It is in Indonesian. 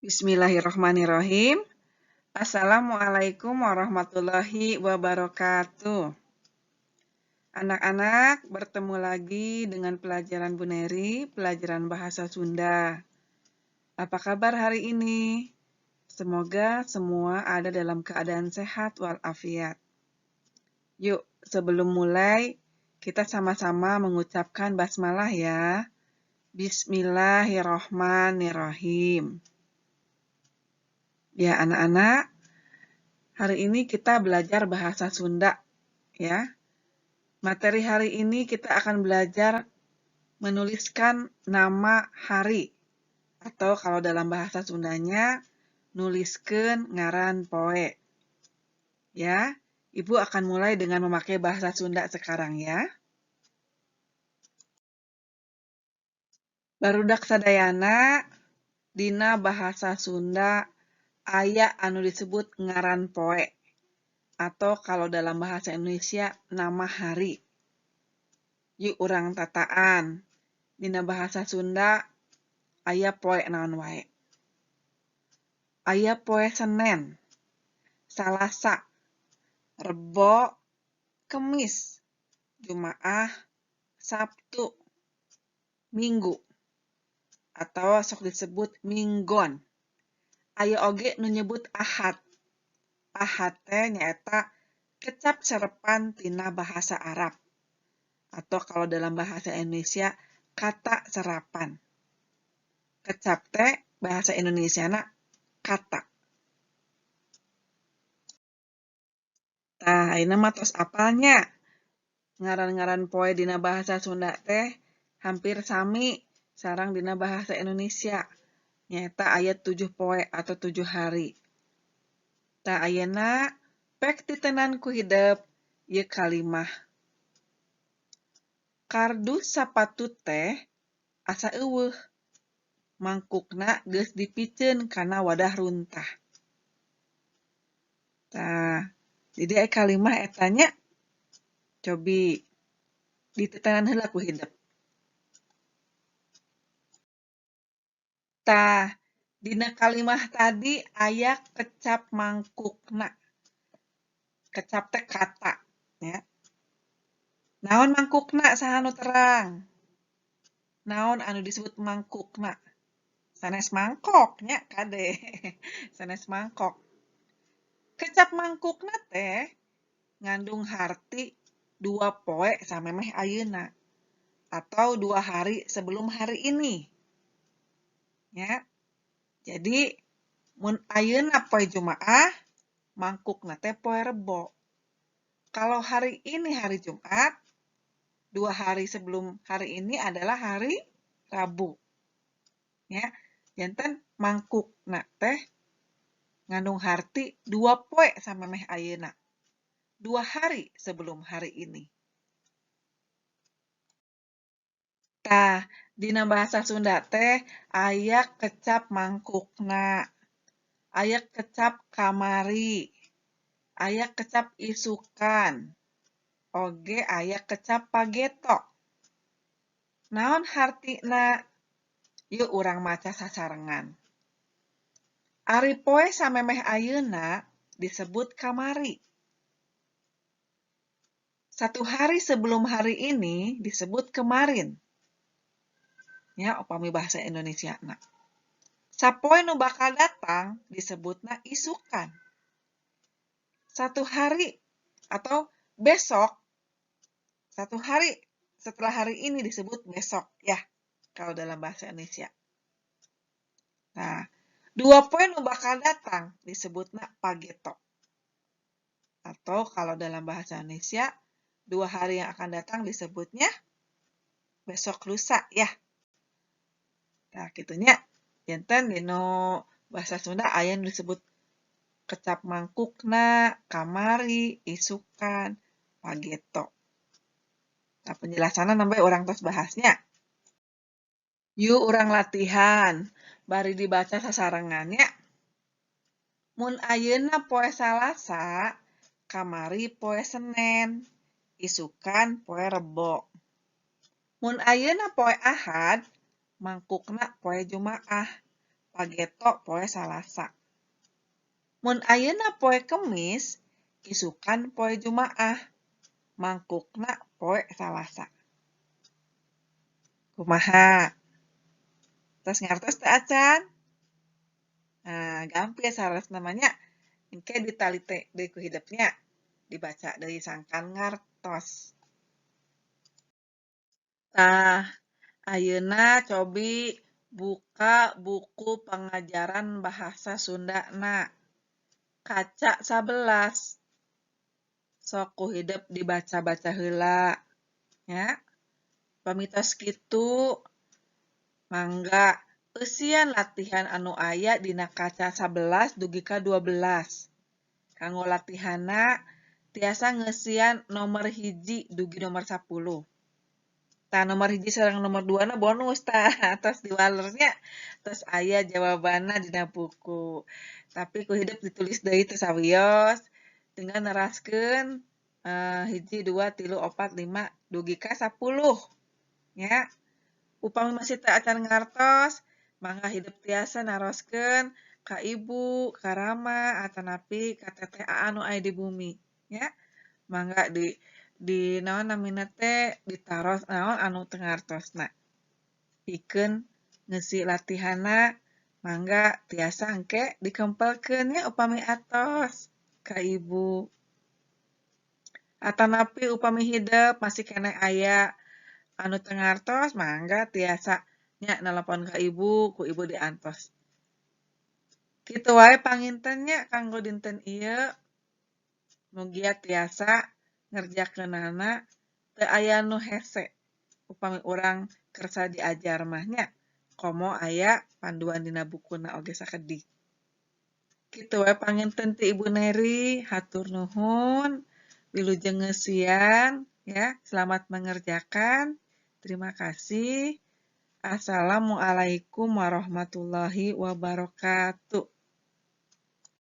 Bismillahirrahmanirrahim. Assalamualaikum warahmatullahi wabarakatuh. Anak-anak, bertemu lagi dengan pelajaran Bu Neri, pelajaran bahasa Sunda. Apa kabar hari ini? Semoga semua ada dalam keadaan sehat walafiat. Yuk, sebelum mulai, kita sama-sama mengucapkan basmalah ya. Bismillahirrahmanirrahim. Ya, anak-anak, hari ini kita belajar bahasa Sunda, ya. Materi hari ini kita akan belajar menuliskan nama hari, atau kalau dalam bahasa Sundanya, nuliskeun ngaran poe. Ya, Ibu akan mulai dengan memakai bahasa Sunda sekarang ya. Barudak sadayana, dina bahasa Sunda, aya anu disebut ngaran poe. Atau kalau dalam bahasa Indonesia, nama hari. Yuk urang tataan. Dina bahasa Sunda, aya poe naon wae. Aya poe Senen, Salasa, Rebo, Kemis, Jumaah, Sabtu, Minggu. Atau sok disebut Minggon. Aya oge nu nyebut Ahad. Ahad teh nyaeta kecap serepan tina bahasa Arab. Atau kalau dalam bahasa Indonesia, kata serapan. Kecap teh bahasa Indonesiana kata. Tah, ayeuna mah tos apalnya. Ngaran-ngaran poe dina bahasa Sunda teh hampir sami sareng dina bahasa Indonesia. Nyaeta aya 7 poe atau 7 hari. Tah ayeuna pek titenan ku hidep ieu kalimah. Kardus sapatu teh asa euweuh. Mangkukna geus dipikeun kana wadah runtah. Tah, jadi aya kalimah etanya cobi dititenan heula ku hidep. Tah, dina kalimah tadi aya kecap mangkukna. Kecap teh kata, ya. Naon mangkukna saha nu terang? Naon anu disebut mangkukna? Sanes mangkok nya kade. Sanes mangkok. Kecap mangkukna teh ngandung harti 2 poe samemeh ayeuna atau 2 hari sebelum hari ini. Ya. Jadi mun ayeuna poe Jumaah, mangkukna teh poe Rebo. Kalau hari ini hari Jumat, 2 hari sebelum hari ini adalah hari Rabu. Ya. Janten mangkukna teh ngandung harti 2 poe samemeh ayeuna. 2 hari sebelum hari ini. Tah, dina bahasa Sunda teh aya kecap mangkukna. Aya kecap kamari. Aya kecap isukan. Oge aya kecap pageto. Naon hartina? Yuk urang maca sasarengan. Ari poe samemeh ayeuna disebut kamari. 1 hari sebelum hari ini disebut kemarin. Ya, upami bahasa Indonesiana. Sapoe nu bakal datang disebutna isukan. 1 hari atau besok, 1 hari setelah hari ini disebut besok ya, kalau dalam bahasa Indonesia. Nah, 2 poe nu bakal datang disebutna pageto. Atau kalau dalam bahasa Indonesia, 2 hari yang akan datang disebutnya besok lusa ya. Nah, kitunya janten dino bahasa Sunda aya nu disebut kecap mangkukna, kamari, isukan, pageto. Nah, penjelasanan sampai orang tos bahasnya. Yuk urang latihan, bari dibaca sasarengannya. Mun ayeuna poe Salasa, kamari poe Senen, isukan poe Rebo. Mun ayeuna poe Ahad, mangkukna poe Jumaah, pageto poe Salasa. Mun ayeuna poe Kemis, isukan poe Jumaah, mangkukna poe Salasa. Kumaha? Tos ngartos teu acan? Nah, gampil saras namanya. Engke ditalite deui ku hidupnya. Dibaca deui sangkan ngartos. Tah, ayeuna cobi buka buku pengajaran bahasa Sundana. Kaca 11. Sok ku hidup dibaca-baca heula. Ya. Pamitos kitu, mangga eusian latihan anu aya dina kaca 11 dugi ka 12. Kanggo latihanna tiasa ngeusian nomor 1 dugi nomor 10. Tah nomor 1 sareng nomor 2 na bonus tah, tos diwalernya tos aya jawabanna dina buku. Tapi ku hidup ditulis deui teu sawios, tinggal neraskeun 1, 2, 3, 4, 5 dugi ka 10. Ya. Upami masih teu acan ngartos, mangga hidup tiasa naroskeun ka ibu, ka rama, atanapi ka teteh anu aya di bumi. Ya. Mangga di naon namina teh ditaros naon anu teu ngartosna. Pikeun ngeusi latihanna mangga tiasa engke dikempelkeun nya upami atos ka ibu. Atanapi upami hidup masih keneh aya anu teu ngartos mangga tiasa nya nelepon ka ibu, ku ibu diantos. Kitu wae panginten nya kanggo dinten ieu. Mugia tiasa ngerjakeunana teu aya nu hese. Upami urang kersa diajar mah nya komo aya panduan dina bukuna oge sakedik. Kitu wae panginten ti Ibu Neri, hatur nuhun. Wilujeng ngeusian ya, selamat mengerjakan. Terima kasih. Assalamualaikum warahmatullahi wabarakatuh.